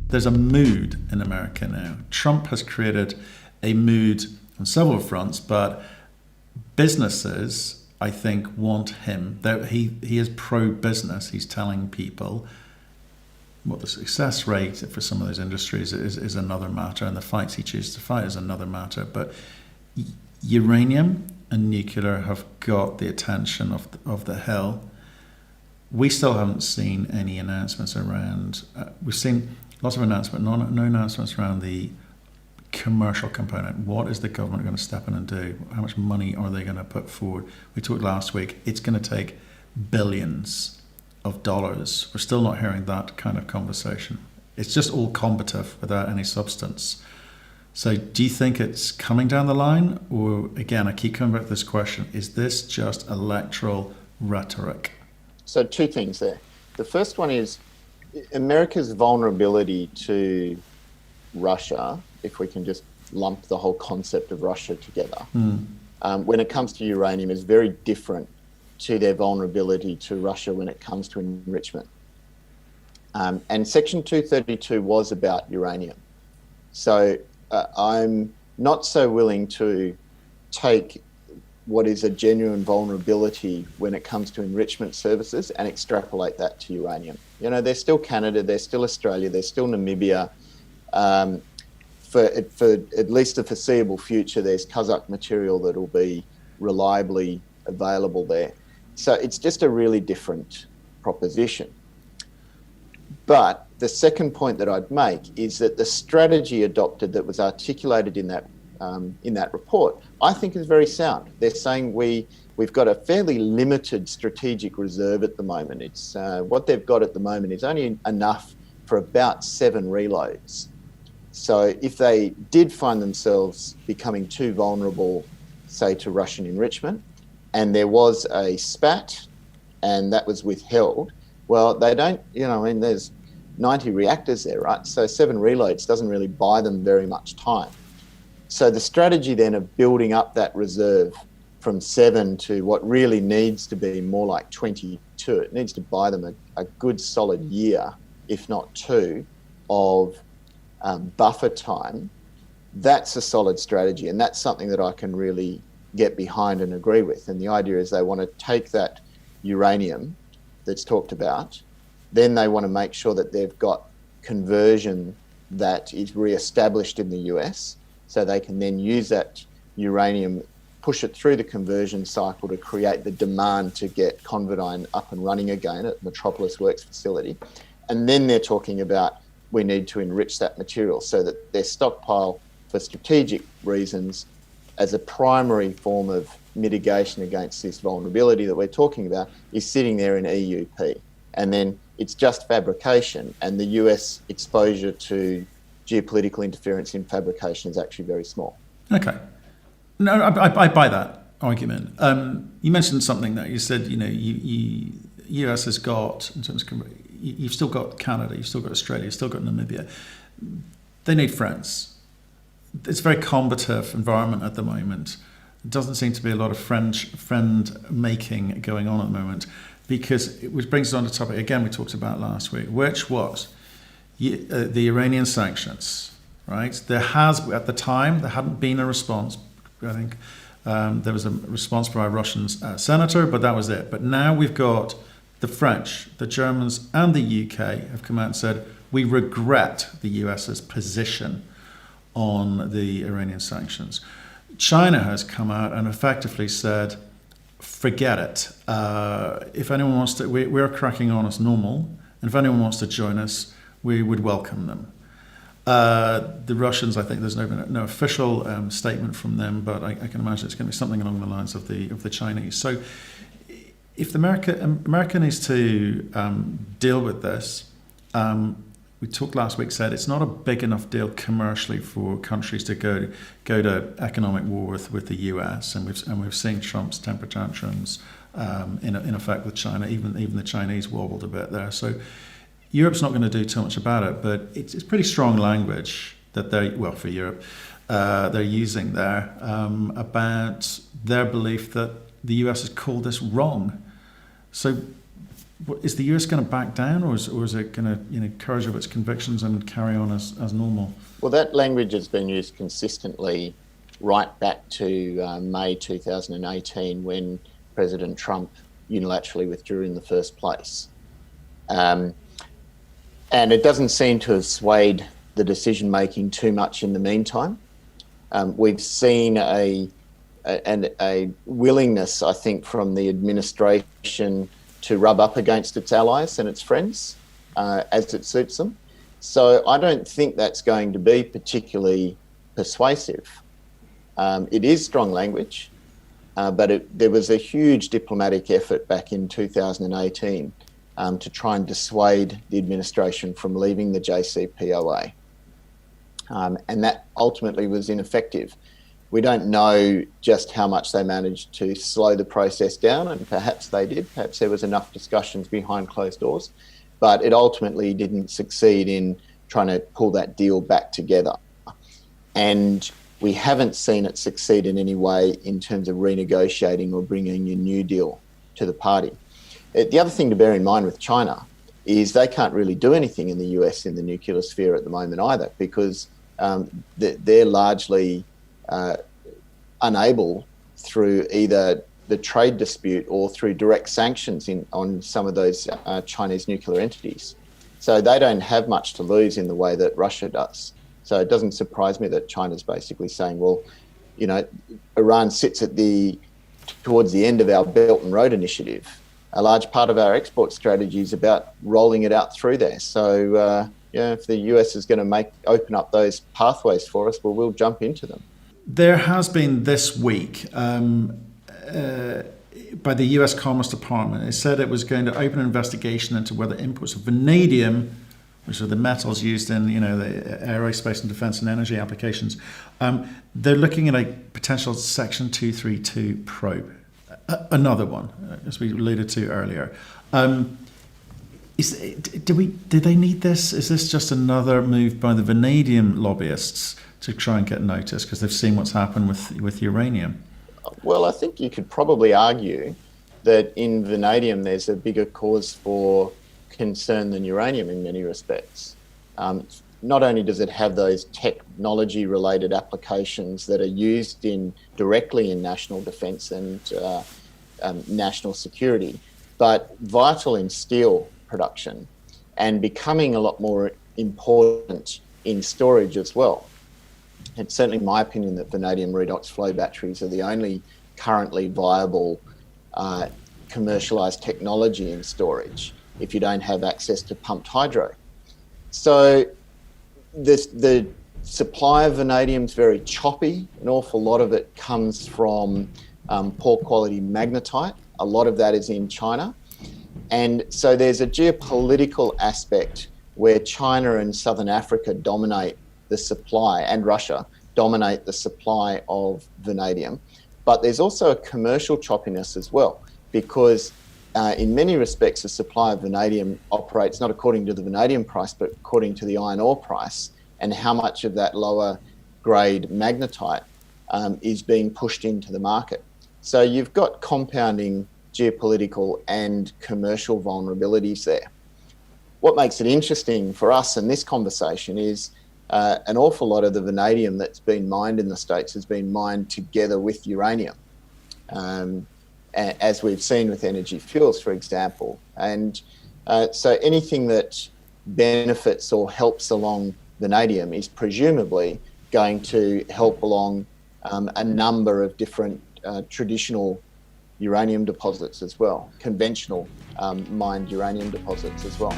there's a mood in America now. Trump has created a mood on several fronts, but businesses, I think, want him. He is pro-business. He's telling people what the success rate for some of those industries is another matter, and the fights he chooses to fight is another matter. But uranium and nuclear have got the attention of the Hill. We still haven't seen any announcements around. We've seen lots of announcements, no announcements around the commercial component. What is the government going to step in and do? How much money are they going to put forward? We talked last week. It's going to take billions of dollars. We're still not hearing that kind of conversation. It's just all combative without any substance. So do you think it's coming down the line? Or again, I keep coming back to this question, is this just electoral rhetoric? So two things there. The first one is America's vulnerability to Russia, if we can just lump the whole concept of Russia together, when it comes to uranium is very different to their vulnerability to Russia when it comes to enrichment. And Section 232 was about uranium. So I'm not so willing to take what is a genuine vulnerability when it comes to enrichment services and extrapolate that to uranium. You know, there's still Canada, there's still Australia, there's still Namibia. For at least the foreseeable future, there's Kazak material that will be reliably available there. So it's just a really different proposition. But the second point that I'd make is that the strategy adopted that was articulated in that report, I think is very sound. They're saying we've got a fairly limited strategic reserve at the moment. It's what they've got at the moment is only enough for about 7 reloads. So if they did find themselves becoming too vulnerable, say, to Russian enrichment, and there was a spat and that was withheld, well, they don't, there's 90 reactors there, right? So 7 reloads doesn't really buy them very much time. So the strategy then of building up that reserve from 7 to what really needs to be more like 22, it needs to buy them a good solid year, if not 2, of buffer time. That's a solid strategy, and that's something that I can really get behind and agree with. And the idea is they want to take that uranium that's talked about, then they want to make sure that they've got conversion that is re-established in the US, so they can then use that uranium, push it through the conversion cycle to create the demand to get Convidine up and running again at Metropolis Works facility. And then they're talking about we need to enrich that material so that their stockpile for strategic reasons as a primary form of mitigation against this vulnerability that we're talking about is sitting there in EUP. And then it's just fabrication, and the US exposure to geopolitical interference in fabrication is actually very small. Okay. No, I buy that argument. You mentioned something that you said, US has got, in terms of, you've still got Canada, you've still got Australia, you've still got Namibia. They need friends. It's a very combative environment at the moment. There doesn't seem to be a lot of friend making going on at the moment, because which brings us on to the topic again we talked about last week, which was the Iranian sanctions. Right? There has, at the time, there hadn't been a response. I think there was a response by a Russian senator, but that was it. But now we've got the French, the Germans, and the UK have come out and said, we regret the US's position on the Iranian sanctions. China has come out and effectively said, forget it. If anyone wants to, we're cracking on as normal, and if anyone wants to join us, we would welcome them. The Russians, I think there's no official statement from them, but I can imagine it's going to be something along the lines of the Chinese. So if America needs to deal with this, we talked last week, said it's not a big enough deal commercially for countries to go to economic war with the US, and we've seen Trump's temper tantrums in effect with China. Even the Chinese wobbled a bit there. So Europe's not going to do too much about it, but it's pretty strong language that for Europe, they're using there about their belief that the US has called this wrong. So is the US going to back down, or is it going to courage of its convictions and carry on as normal? Well, that language has been used consistently right back to May 2018, when President Trump unilaterally withdrew in the first place. And it doesn't seem to have swayed the decision-making too much in the meantime. We've seen a willingness, I think, from the administration to rub up against its allies and its friends as it suits them. So I don't think that's going to be particularly persuasive. It is strong language, but there was a huge diplomatic effort back in 2018 to try and dissuade the administration from leaving the JCPOA. And that ultimately was ineffective. We don't know just how much they managed to slow the process down, and perhaps they did. Perhaps there was enough discussions behind closed doors, but it ultimately didn't succeed in trying to pull that deal back together. And we haven't seen it succeed in any way in terms of renegotiating or bringing a new deal to the party. The other thing to bear in mind with China is they can't really do anything in the US in the nuclear sphere at the moment either, because they're largely unable, through either the trade dispute or through direct sanctions on some of those Chinese nuclear entities. So they don't have much to lose in the way that Russia does. So it doesn't surprise me that China's basically saying, well, Iran sits towards the end of our Belt and Road Initiative. A large part of our export strategy is about rolling it out through there. So if the US is going to open up those pathways for us, well, we'll jump into them. There has been this week, by the US Commerce Department, it said it was going to open an investigation into whether imports of vanadium, which are the metals used in the aerospace and defense and energy applications, they're looking at a potential Section 232 probe. Another one, as we alluded to earlier. Do they need this? Is this just another move by the vanadium lobbyists to try and get notice because they've seen what's happened with uranium? Well, I think you could probably argue that in vanadium there's a bigger cause for concern than uranium in many respects. Not only does it have those technology-related applications that are used directly in national defence and national security, but vital in steel production and becoming a lot more important in storage as well. It's certainly my opinion that vanadium redox flow batteries are the only currently viable commercialised technology in storage if you don't have access to pumped hydro. So the supply of vanadium is very choppy. An awful lot of it comes from poor quality magnetite. A lot of that is in China. And so there's a geopolitical aspect where China and Southern Africa dominate the supply, and Russia dominate the supply of vanadium. But there's also a commercial choppiness as well, because in many respects, the supply of vanadium operates not according to the vanadium price, but according to the iron ore price and how much of that lower grade magnetite is being pushed into the market. So you've got compounding geopolitical and commercial vulnerabilities there. What makes it interesting for us in this conversation is an awful lot of the vanadium that's been mined in the States has been mined together with uranium, as we've seen with energy fuels, for example. And so anything that benefits or helps along vanadium is presumably going to help along a number of different traditional uranium deposits as well, conventional mined uranium deposits as well.